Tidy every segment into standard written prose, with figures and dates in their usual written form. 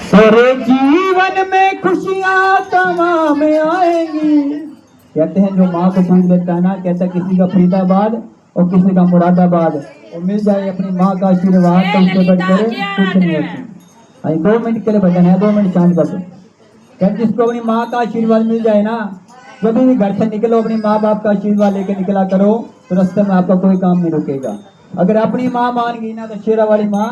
तेरे जीवन में खुशियां तमाम आएंगी। कहते हैं जो माँ को ढूंढ लेता है ना, कहता है किसी का फरीदाबाद और किसी का मुरादाबाद, और मिल जाए अपनी माँ का आशीर्वाद तो उससे बढ़कर कुछ नहीं होती। 2 मिनट के लिए भजन है, 2 मिनट शांत कर दो। कहते जिसको अपनी माँ का आशीर्वाद मिल जाए ना, जब भी घर से निकलो अपनी माँ बाप का आशीर्वाद लेके निकला करो, तो रास्ते में आपका कोई काम नहीं रुकेगा। अगर अपनी माँ मान गई ना तो शेरा वाली माँ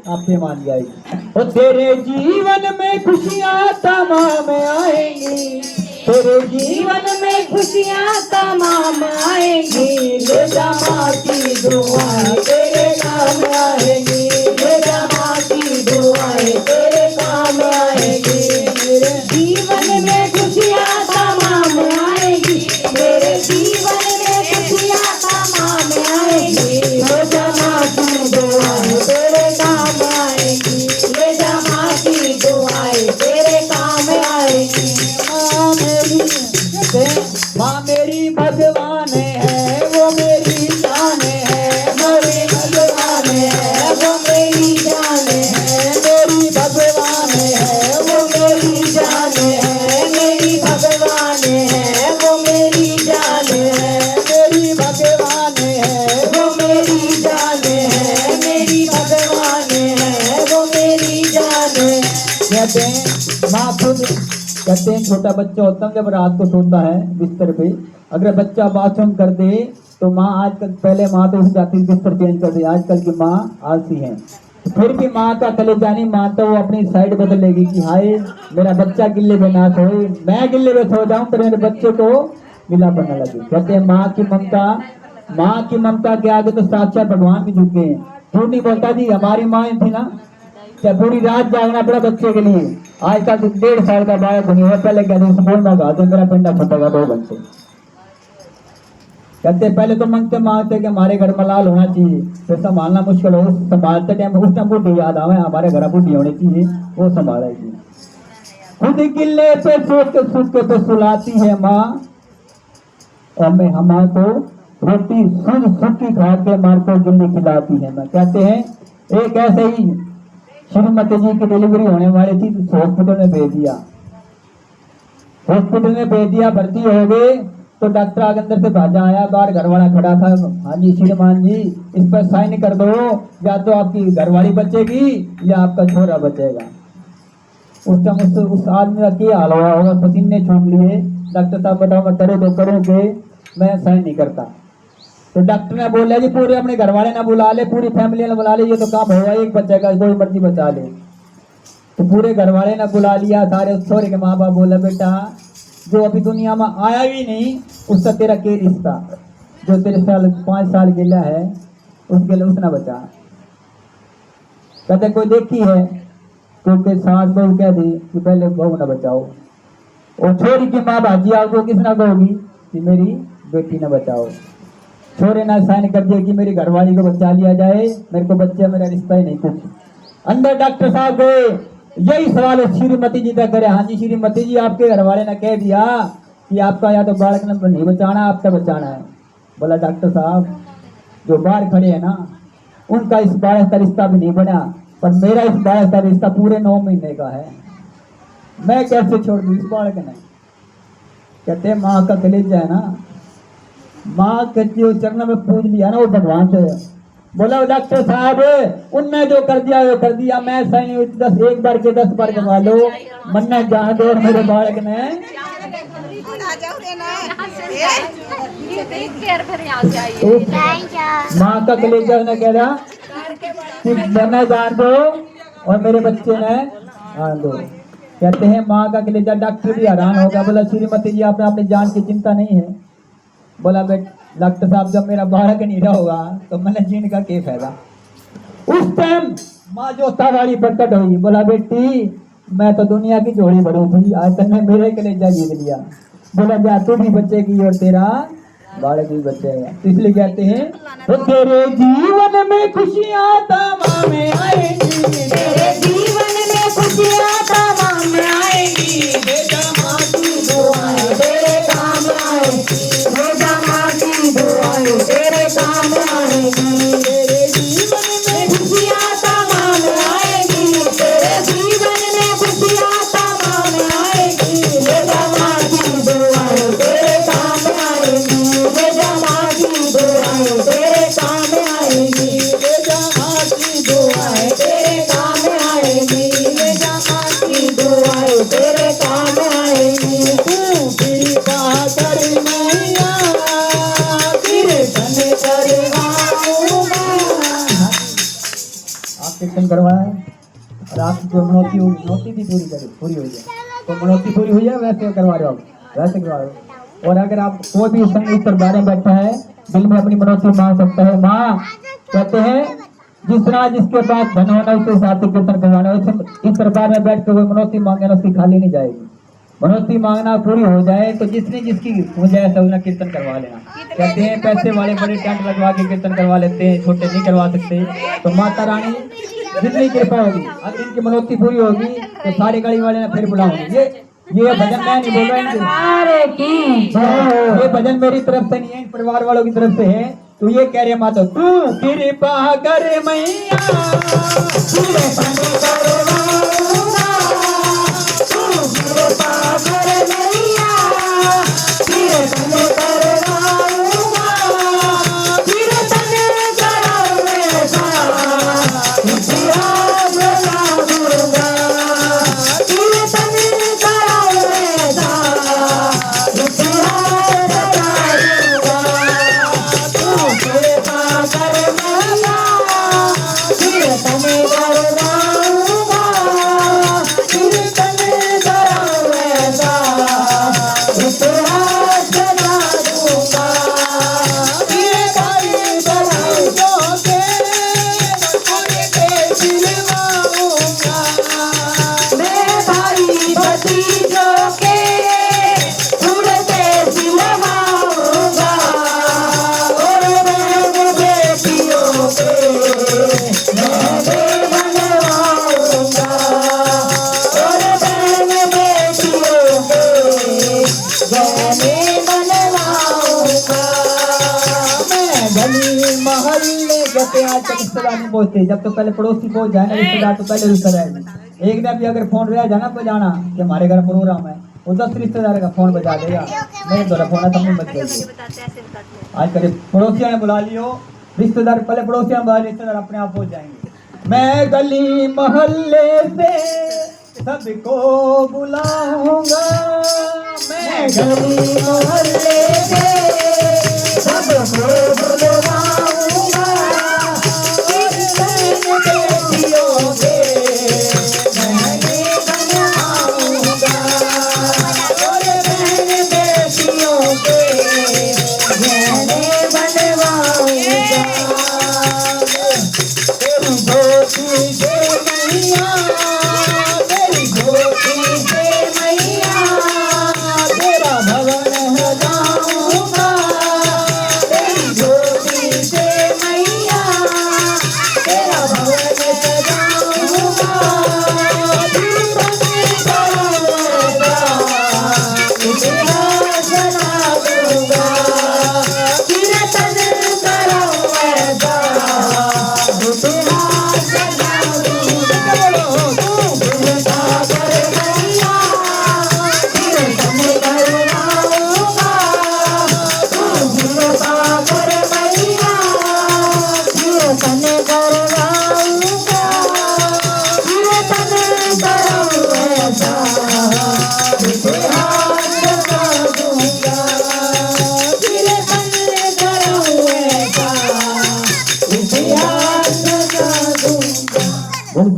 आपसे मान जाएगी। और तेरे जीवन में खुशियां तमाम आएंगी, तेरे जीवन में खुशियां तमाम आएंगी। बेटा माँ की दुआएं तेरे काम आएंगी, बेटा माँ की दुआएं तेरे काम आएंगी। मेरे जीवन में खुशियां तमाम आएंगी, मेरे जीवन में खुशियां तमाम आएंगी। बेटा माँ की दुआएं तेरे काम आएंगी, बेटा माँ की दुआएं तेरे काम आएंगी। माँ मेरी भगवान है, वो मेरी जान है, मेरी भगवान है, वो मेरी जान है, मेरी भगवान है, वो मेरी जान है, मेरी भगवान है, वो मेरी जान है, मेरी भगवान है, वो मेरी जान है, मेरी भगवान है, वो मेरी जान है। कहते हैं माँ खुद, कहते हैं छोटा बच्चा होता है जब रात को सोता है बिस्तर पे, अगर बच्चा बाथरूम कर दे तो माँ, आजकल पहले माँ तो उठ जाती बिस्तर चेंज कर दे, आजकल की माँ आलसी है। तो फिर भी माँ का कलेजा नहीं मानता, वो अपनी साइड बदलेगी कि हाय मेरा बच्चा गिल्ले पे ना सोए, मैं गिल्ले पे सो जाऊं तो मेरे बच्चे को मिला बनने लगी। कहते हैं माँ की ममता, माँ की ममता के आगे तो साक्षात भगवान भी झुके हैं। झूठ नहीं बोलता जी, हमारी माँ थी ना, क्या पूरी रात जागना पड़ा बच्चे के लिए। आज तक 1.5 साल का बालक नहीं हुआ, पहले कहते स्कूल में गा दो मेरा पिंडा फटेगा 2 घंटे। कहते पहले तो मांगते मांगते कि हमारे घर में लाल होना चाहिए, फिर संभालना मुश्किल हो, संभालते टाइम उस टाइम बुढ़ी याद आवे, हमारे घर बुढ़ी होनी चाहिए, वो संभालेगी। खुद गिल्ले पे सोच के सूख के तो सुलाती है माँ, और मैं हमारे को रोटी सूखी खा के मार को गिल्ली खिलाती है माँ। कहते हैं एक ऐसे ही श्रीमती जी की डिलीवरी होने वाली थी, हॉस्पिटल में भेज दिया, हॉस्पिटल में भेज दिया, भर्ती हो गए तो डॉक्टर आगे अंदर से भाजा आया, बाहर घरवाला खड़ा था। हाँ जी श्रीमान जी, इस पर साइन कर दो, या तो आपकी घरवाली बचेगी या आपका छोरा बचेगा। उस टाइम उस आदमी का क्या हाल हुआ होगा, पसीने छूट लिए। डॉक्टर साहब बताओ मैं करे तो करूँ कि मैं साइन नहीं करता। तो डॉक्टर ने बोला जी पूरे अपने घरवाले ना बुला ले, पूरी फैमिली ने बुला ले, ये तो काम होगा, एक बच्चा कोई मर्जी बचा ले। तो पूरे घरवाले ने बुला लिया सारे। उस छोरे के माँ बाप बोला बेटा जो अभी दुनिया में आया भी नहीं उसका तेरा के रिश्ता, जो तेरे 5 साल गिला है उसके लिए उसने बचा। कहते कोई देखी है क्योंकि सास बहू कह दी कि पहले बहू न बचाओ, और छोरी की माँ भाजी आओ किसना कहोगी कि मेरी बेटी न बचाओ। छोरे ना साइन कर दिया कि मेरी घरवाली को बचा लिया जाए, मेरे को बच्चे मेरा रिश्ता ही नहीं कुछ। अंदर डॉक्टर साहब गए, यही सवाल श्रीमती जी तक करे। हाँ जी श्रीमती जी, आपके घरवाले ने कह दिया कि आपका या तो बालक नहीं बचाना, आपका बचाना है। बोला डॉक्टर साहब जो बाहर खड़े हैं ना उनका इस बालक का रिश्ता भी नहीं बना, पर मेरा इस बालक का रिश्ता पूरे 9 महीने का है, मैं कैसे छोड़ दूं इस बालक ने। कहते माँ का कलेजा है ना, माँ के जो चरणों में पूज लिया ना वो भगवान से। बोला डॉक्टर साहब उनने जो कर दिया वो कर दिया, मैं सही 1 बार के 10 बार कमा लो, मन ने जान दो मेरे बालक ने। माँ का कलेजा ने कह रहा कि मैंने जान दो और मेरे बच्चे ने जान दो। कहते हैं माँ का कलेजा। डॉक्टर भी हैरान हो गया, बोला श्रीमती जी आपने अपनी जान की चिंता नहीं है। बोला बेटा डॉक्टर साहब जब मेरा बालक नहीं रहा होगा तो मैंने जीने का क्या फायदा। उस टाइम माँ जोता वाली प्रकट हुई, बोला बेटी मैं तो दुनिया की झोली भरू थी, आज तक ने मेरे कलेजा जीत लिया। बोला जा तू भी बचेगी और तेरा बालक भी बचेगा। इसलिए कहते हैं तो तेरे जीवन में खुशियां तमाम आएंगी, तेरे जीवन में खुशियां तमाम आएंगी। बेटा माँ की दुआएं तेरे काम आएंगी, बेटा माँ की दुआएं तेरे काम आएंगी। तेरे जीवन में खुशियां तमाम आएंगी, तेरे जीवन में और आपकी जो मनौती होगी, मनौती भी पूरी हो जाए, तो मनौती पूरी हुई है वैसे करवा रहे हो आप, वैसे करवा रहे हो। और अगर आप कोई भी संगीत दरबार में बैठा है, दिल में अपनी मनौती मांग सकता है। माँ कहते हैं जिस तरह जिसके पास धन होना उसके हिसाब से कीर्तन करवाना, इस दरबार में बैठ कर कोई मनौती मांगे ना उसकी खाली नहीं जाएगी। मनौती मांगना पूरी हो जाए तो जिसने जिसकी गुंजाइश है उसने कीर्तन करवा लेना। कहते हैं पैसे वाले बड़े टेंट लगवा के कीर्तन करवा लेते हैं, छोटे नहीं करवा सकते। तो माता रानी जितनी कृपा होगी, अगर इनकी मनौती पूरी होगी तो सारी गाड़ी वाले ने फिर बुलाओगे। ये भजन मैं नहीं बोल रहा, ये भजन मेरी तरफ से नहीं है, परिवार वालों की तरफ से है। तो ये कह रहे माता तू कृपा कर मैया, पहुंचते जब तो पहले पड़ोसी पहुंच जाए ना, रिश्तेदार तो पहले रुक जाएगी। एक दिन भी अगर फोन रह जाना बजाना कि हमारे घर प्रोग्राम है, वो 10 रिश्तेदार का फोन बजा देगा, मेरे द्वारा फोन है तब नहीं बच जाएगी। आज कल पड़ोसियों ने बुला लियो, रिश्तेदार पहले पड़ोसियों बुला, रिश्तेदार अपने आप पहुंच जाएंगे। मैं गली मोहल्ले से सबको बुलाऊंगा, मैं गली मोहल्ले से सबको बुलाऊंगा,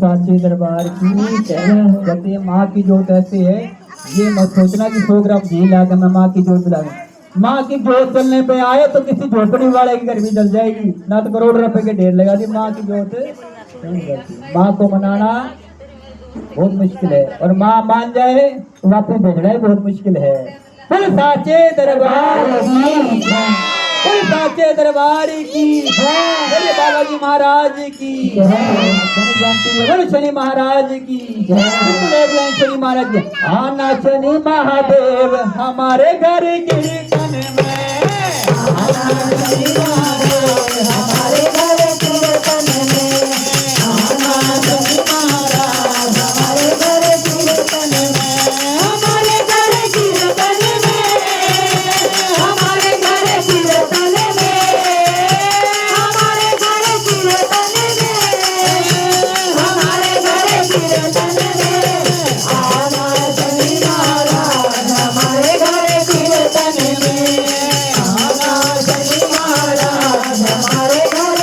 साचे दरबार की कहते माँ की जोत ऐसे है, ये मत सोचना कि 100 ग्राम घी लाकर मैं माँ की जोत जला दूं। माँ की जोत जलने पे आए तो किसी झोपड़ी वाले के घर भी जल जाएगी, ना तो करोड़ रुपए के ढेर लगा दी, माँ की जोत नहीं जलती। माँ को मनाना बहुत मुश्किल है, और माँ मान जाए तो वापस भेजना बहुत मुश्किल है। बोल साचे दरबार की, बोल साचे दरबार की, बोले बाबा जी महाराज की, बोल शनि महाराज की, शनि महाराज की। आना शनि महादेव हमारे घर कीर्तन में, आना शनि महादेव हमारे घर कीर्तन में, आना शनि महाराज हमारे घर कीर्तन में, हमारे घर कीर्तन में, हमारे घर कीर्तन में, हमारे घर कीर्तन में, हमारे घर कीर्तन में, आना शनि महाराज हमारे घर कीर्तन में, आना शनि महाराज हमारे घर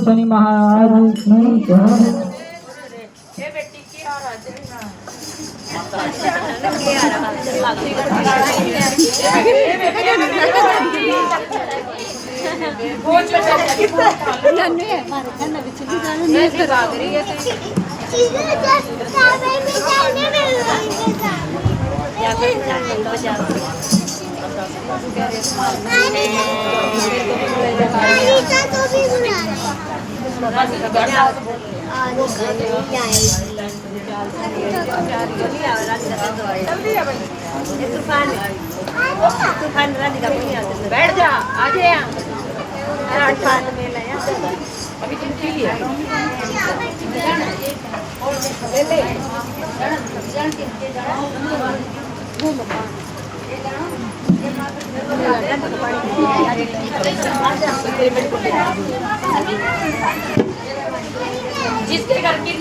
शनि महाराज की जय। बैठ जा आज अभी तुम पी लिया जिसके घर की